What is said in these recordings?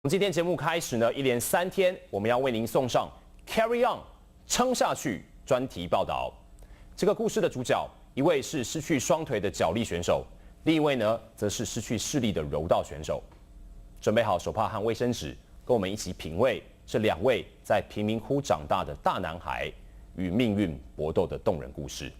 从今天节目开始呢，一连3天，我们要为您送上 Carry On 撑下去专题报道。这个故事的主角，一位是失去双腿的脚力选手，另一位呢，则是失去视力的柔道选手。准备好手帕和卫生纸，跟我们一起品味这2位在贫民窟长大的大男孩与命运搏斗的动人故事。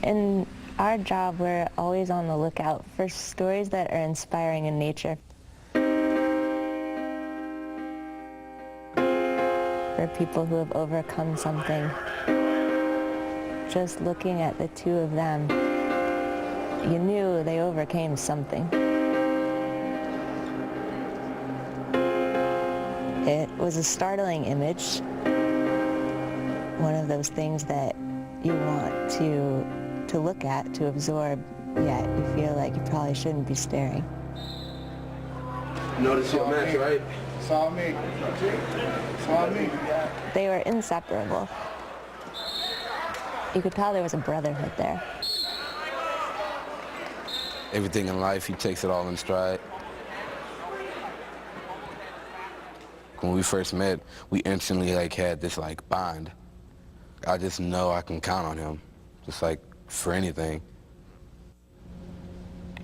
In our job, we're always on the lookout for stories that are inspiring in nature. For people who have overcome something. Just looking at the two of them, you knew they overcame something. It was a startling image. One of those things that you want to look at, to absorb, yet you feel like you probably shouldn't be staring. Notice your match, right? Saw me. Saw me. They were inseparable. You could tell there was a brotherhood there. Everything in life, he takes it all in stride. When we first met, we instantly had this bond. I just know I can count on him, just for anything.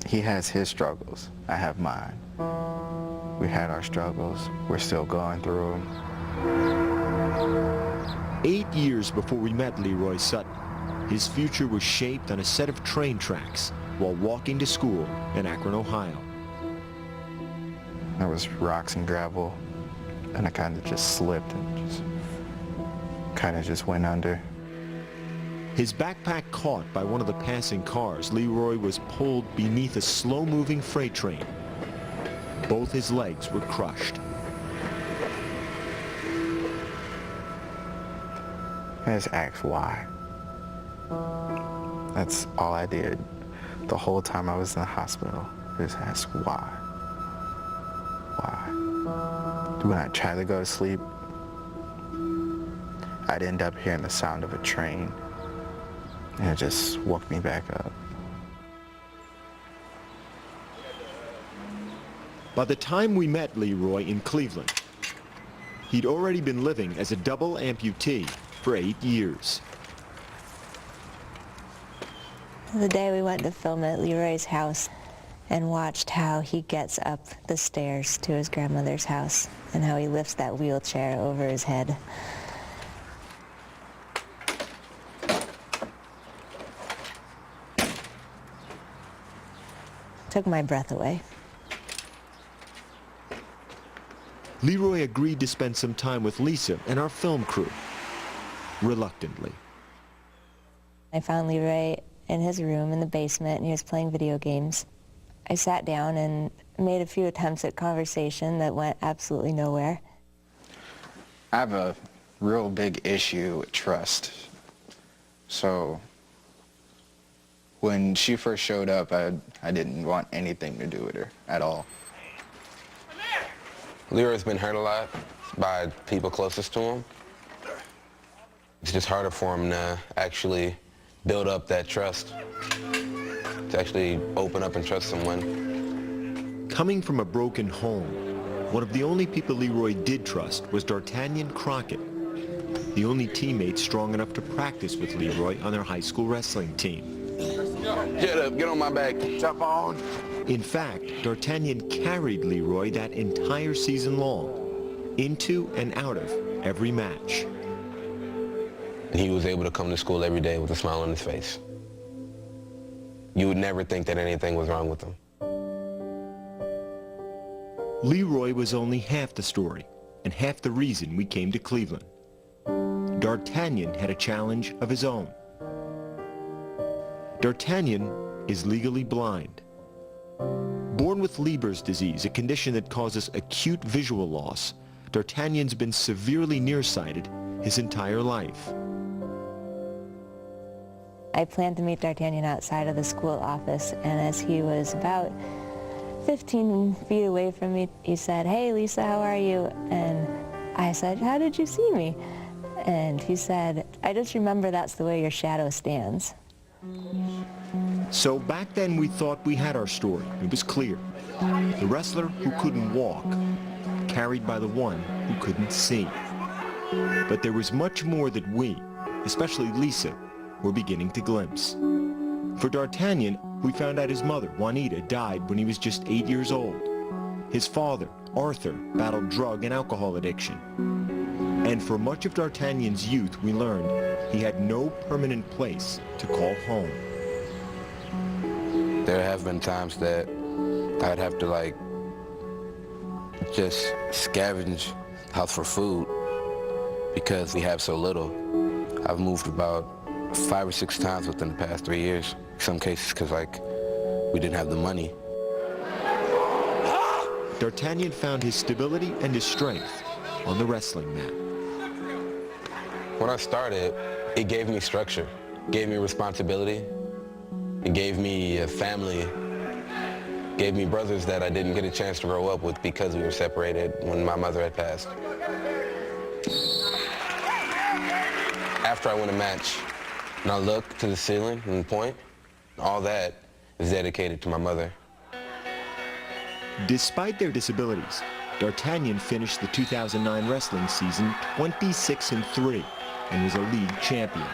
He has his struggles. I have mine. We had our struggles. We're still going through them. 8 years before we met Leroy Sutton, his future was shaped on a set of train tracks while walking to school in Akron, Ohio. There was rocks and gravel, and I kind of just slipped and just went under. His backpack caught by one of the passing cars, Leroy was pulled beneath a slow-moving freight train. Both his legs were crushed. I just asked why. That's all I did. The whole time I was in the hospital, I just asked why. Why? When I tried to go to sleep, I'd end up hearing the sound of a train, and it just woke me back up. By the time we met Leroy in Cleveland, he'd already been living as a double amputee for 8 years. The day we went to film at Leroy's house and watched how he gets up the stairs to his grandmother's house and how he lifts that wheelchair over his head. Took my breath away. Leroy agreed to spend some time with Lisa and our film crew, reluctantly. I found Leroy in his room in the basement, and he was playing video games. I sat down and made a few attempts at conversation that went absolutely nowhere. I have a real big issue with trust. So when she first showed up, I didn't want anything to do with her at all. Leroy's been hurt a lot by people closest to him. It's just harder for him to actually build up that trust, to actually open up and trust someone. Coming from a broken home, one of the only people Leroy did trust was Dartanyon Crockett, the only teammate strong enough to practice with Leroy on their high school wrestling team. Get up, get on my back. Jump on! In fact, Dartanyon carried Leroy that entire season long, into and out of every match. And he was able to come to school every day with a smile on his face. You would never think that anything was wrong with him. Leroy was only half the story, and half the reason we came to Cleveland. Dartanyon had a challenge of his own. Dartanyon is legally blind. Born with Leber's disease, a condition that causes acute visual loss, Dartanyon's been severely nearsighted his entire life. I planned to meet Dartanyon outside of the school office, and as he was about 15 feet away from me, he said, "Hey, Lisa, how are you?" And I said, "How did you see me?" And he said, "I just remember that's the way your shadow stands." So back then we thought we had our story. It was clear. The wrestler who couldn't walk, carried by the one who couldn't see. But there was much more that we, especially Lisa, were beginning to glimpse. For Dartanyon, we found out his mother, Juanita, died when he was just 8 years old. His father, Arthur, battled drug and alcohol addiction. And for much of Dartanyon's youth, we learned he had no permanent place to call home. There have been times that I'd have to like just scavenge the house for food because we have so little. I've moved about 5 or 6 times within the past 3 years. In some cases because like we didn't have the money. Dartanyon found his stability and his strength on the wrestling mat. When I started, it gave me structure, gave me responsibility. It gave me a family, gave me brothers that I didn't get a chance to grow up with because we were separated when my mother had passed. After I win a match, and I look to the ceiling and point, all that is dedicated to my mother. Despite their disabilities, Dartanyon finished the 2009 wrestling season 26-3 and was a league champion.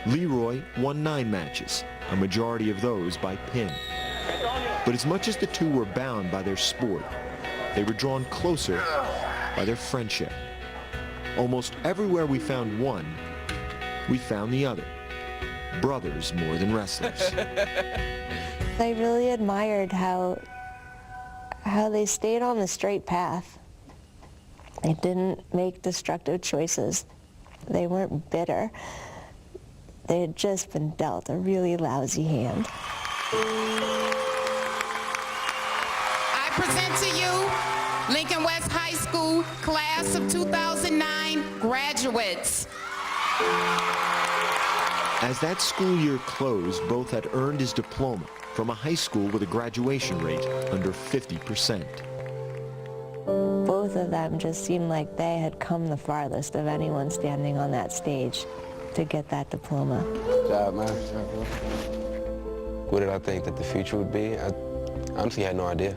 Leroy won 9 matches, a majority of those by pin. But as much as the two were bound by their sport, they were drawn closer by their friendship. Almost everywhere we found one, we found the other. Brothers more than wrestlers. I really admired how they stayed on the straight path. They didn't make destructive choices. They weren't bitter. They had just been dealt a really lousy hand. I present to you Lincoln West High School class of 2009 graduates. As that school year closed, both had earned his diploma from a high school with a graduation rate under 50%. Both of them just seemed like they had come the farthest of anyone standing on that stage to get that diploma. Good job, man. What did I think that the future would be? I honestly had no idea.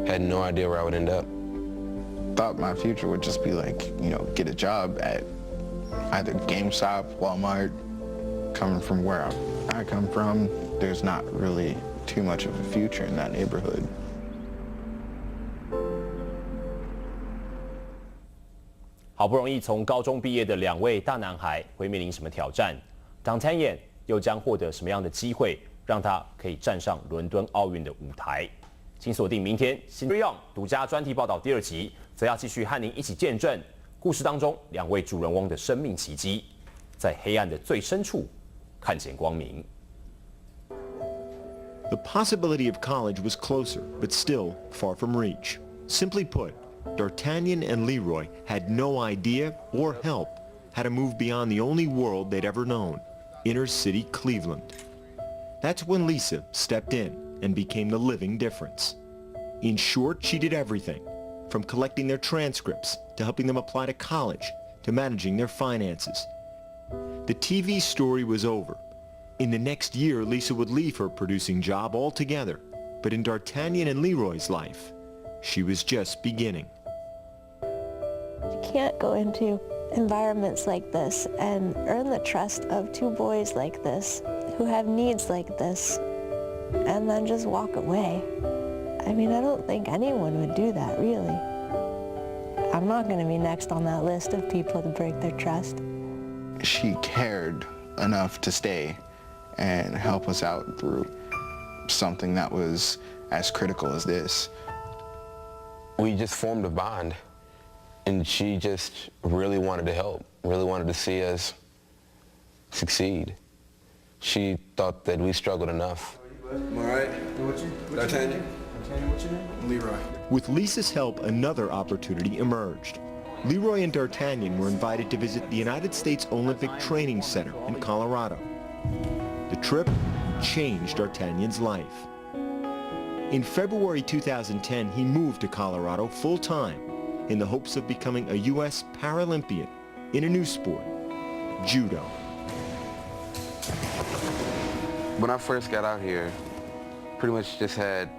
Had no idea where I would end up. Thought my future would just be like, you know, get a job at either GameStop, Walmart. Coming from where I come from, there's not really too much of a future in that neighborhood. 好不容易从高中毕业的2位大男孩会面临什么挑战 ？Dartanyon 又将获得什么样的机会，让他可以站上伦敦奥运的舞台？请锁定明天新 Leroy 独家专题报道第2集，则要继续和您一起见证故事当中2位主人翁的生命奇迹，在黑暗的最深处看见光明。The possibility of college was closer, but still far from reach. Simply put, Dartanyon and Leroy had no idea or help how to move beyond the only world they'd ever known, inner city Cleveland. That's when Lisa stepped in and became the living difference. In short, she did everything, from collecting their transcripts to helping them apply to college to managing their finances. The TV story was over. In the next year, Lisa would leave her producing job altogether, but in Dartanyon and Leroy's life, she was just beginning. You can't go into environments like this and earn the trust of 2 boys like this who have needs like this and then just walk away. I mean, I don't think anyone would do that, really. I'm not going to be next on that list of people to break their trust. She cared enough to stay and help us out through something that was as critical as this. We just formed a bond, and she just really wanted to help, really wanted to see us succeed. She thought that we struggled enough. I'm all right. What's your Dartanyon? Dartanyon, what's your name? Leroy. With Lisa's help, another opportunity emerged. Leroy and Dartanyon were invited to visit the United States Olympic Training Center in Colorado. The trip changed Dartanyon's life. In February 2010, he moved to Colorado full-time in the hopes of becoming a U.S. Paralympian in a new sport, judo. When I first got out here, pretty much just had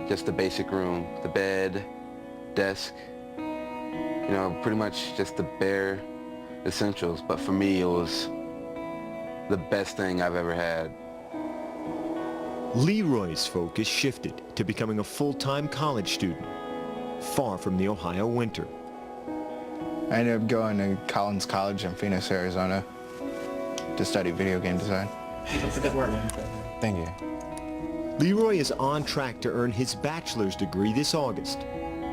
just the basic room, the bed, desk, you know, pretty much just the bare essentials. But for me, it was the best thing I've ever had. Leroy's focus shifted to becoming a full-time college student, far from the Ohio winter. I ended up going to Collins College in Phoenix, Arizona to study video game design. Thank you. Leroy is on track to earn his bachelor's degree this August,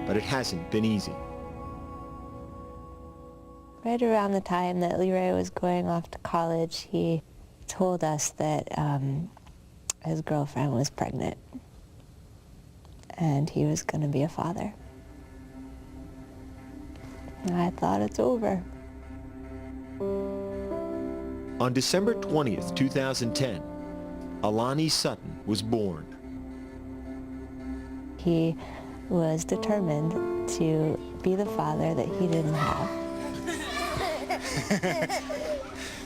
but it hasn't been easy. Right around the time that Leroy was going off to college, he told us that his girlfriend was pregnant and he was going to be a father. And I thought, it's over. On December 20th, 2010, Alani Sutton was born. He was determined to be the father that he didn't have.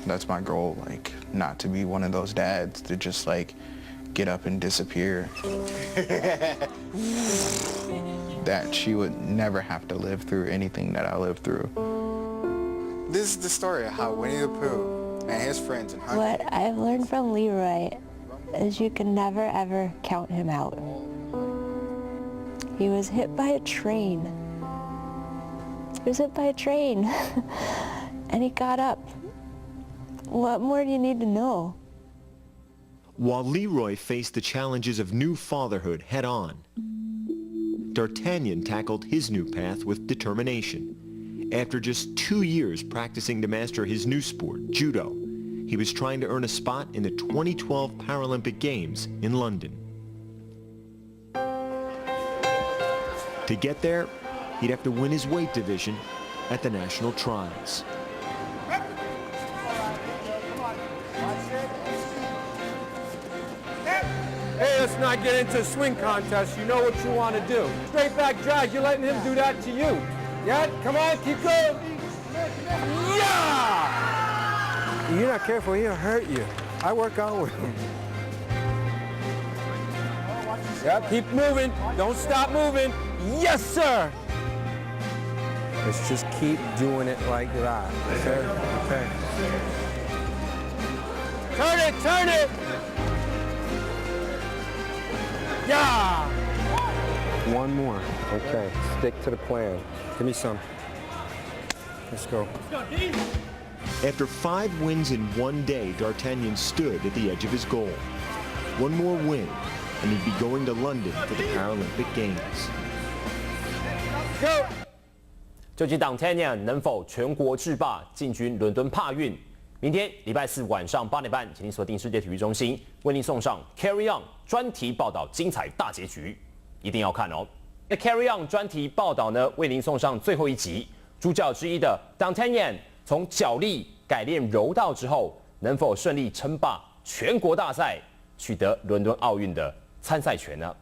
That's my goal, like, not to be one of those dads to just, like, get up and disappear. That she would never have to live through anything that I lived through. This is the story of how Winnie the Pooh and his friends and What I've learned from Leroy is you can never ever count him out. He was hit by a train. He was hit by a train. And he got up. What more do you need to know? While Leroy faced the challenges of new fatherhood head-on, Dartanyon tackled his new path with determination. After just 2 years practicing to master his new sport, judo, he was trying to earn a spot in the 2012 Paralympic Games in London. To get there, he'd have to win his weight division at the national trials. Hey, let's not get into a swing contest. You know what you want to do. Straight back drag, you're letting him do that to you. Yeah, come on, keep going. Yeah! You're not careful, he'll hurt you. I work out with him. Yeah, keep moving. Don't stop moving. Yes, sir! Let's just keep doing it like that. Okay? Okay. Turn it, turn it! Yeah! One more. Okay, stick to the plan. Give me some. Let's go. After 5 wins in 1 day, Dartanyon stood at the edge of his goal. One more win, and he'd be going to London for the Paralympic Games. Go! 究竟 Dartanyon 能否全国制霸，进军伦敦帕运？明天礼拜四晚上8点半，请您锁定世界体育中心，为您送上 Carry On 专题报道，精彩大结局，一定要看哦。那 Carry On 专题报道呢，为您送上最后一集，主角之一的 Dartanyon 从脚力改练柔道之后，能否顺利称霸全国大赛，取得伦敦奥运的参赛权呢？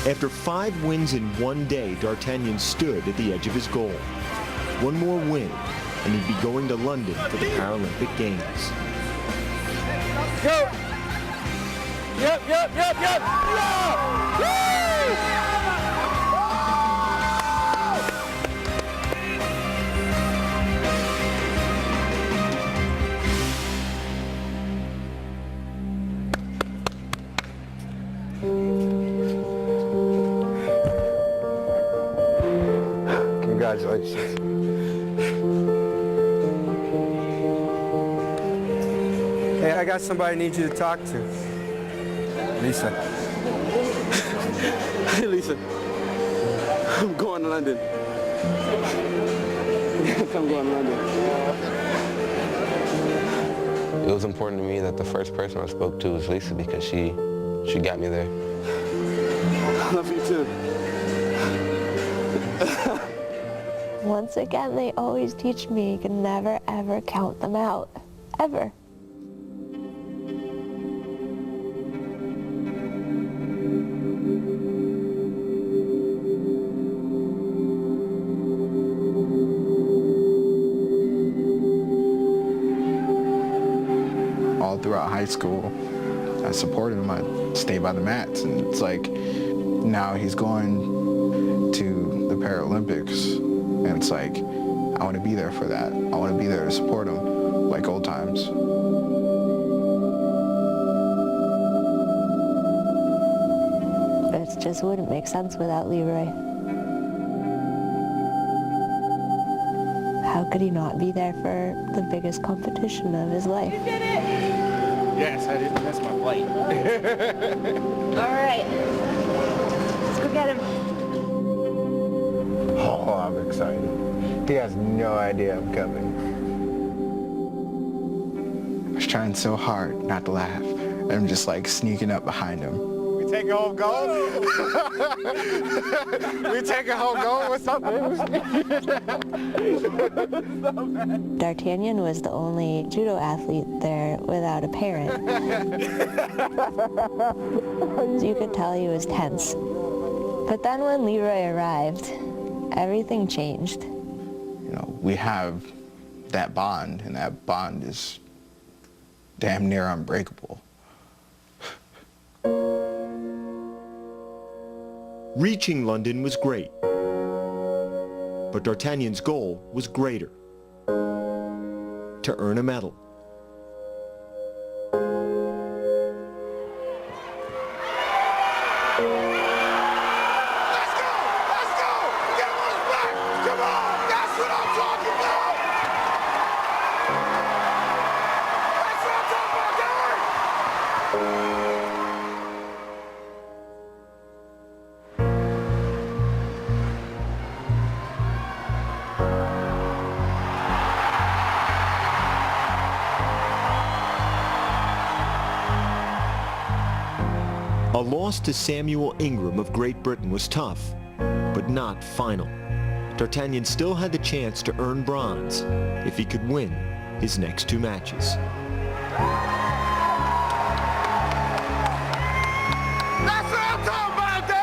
After 5 wins in 1 day, Dartanyon stood at the edge of his goal. One more win, and he'd be going to London for the Paralympic Games. Go! Yep, yep, yep, yep! Yeah! Woo! Congratulations. Hey, I got somebody I need you to talk to. Lisa. Hey, Lisa. I'm going to London. Yes, I'm going to London. It was important to me that the first person I spoke to was Lisa because she got me there. I love you too. Once again, they always teach me you can never, ever count them out. Ever. throughout high school. I supported him. I stayed by the mats, and it's like now he's going to the Paralympics, and it's like I want to be there for that. I want to be there to support him like old times. It just wouldn't make sense without Leroy. How could he not be there for the biggest competition of his life? You did it! Yes, I didn't miss my flight. All right. Let's go get him. Oh, I'm excited. He has no idea I'm coming. I was trying so hard not to laugh. I'm just like sneaking up behind him. We take a home goal? We take a home goal with something? Dartanyon was the only judo athlete there without a parent. So you could tell he was tense. But then when Leroy arrived, everything changed. You know, we have that bond, and that bond is damn near unbreakable. Reaching London was great, but Dartanyon's goal was greater: to earn a medal. A loss to Samuel Ingram of Great Britain was tough, but not final. Dartanyon still had the chance to earn bronze if he could win his next two matches. That's what I'm talking about there!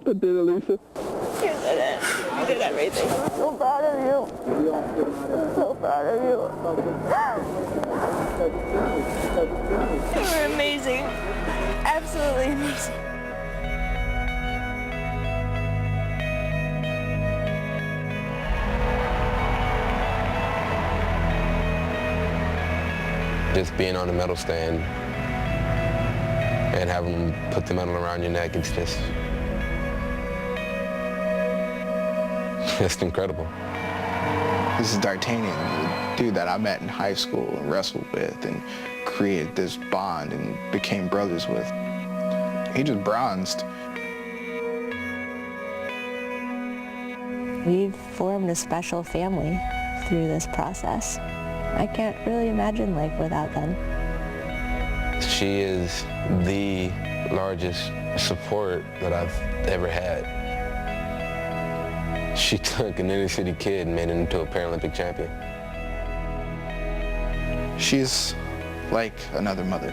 I did it, Lisa. You did it. You did everything. I'm so proud of you. I'm so proud of you. You were amazing. Absolutely amazing. Just being on the medal stand and having them put the medal around your neck, it's just incredible. This is Dartanyon, the dude that I met in high school and wrestled with and created this bond and became brothers with. He just bronzed. We've formed a special family through this process. I can't really imagine life without them. She is the largest support that I've ever had. She took an inner city kid and made him into a Paralympic champion. She's like another mother.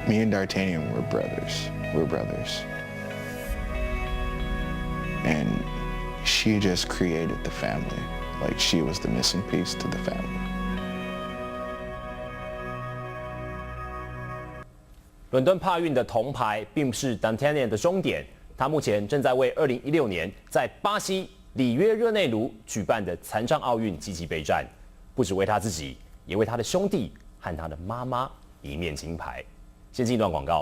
Me and Dartanyon were brothers. We're brothers. And she just created the family. Like she was the missing piece to the family. 伦敦帕运的铜牌并不是 Dartanyon 的终点，他目前正在为2016年在巴西里约热内卢举办的残障奥运积极备战，不只为他自己，也为他的兄弟和他的妈妈赢面金牌。先进一段广告。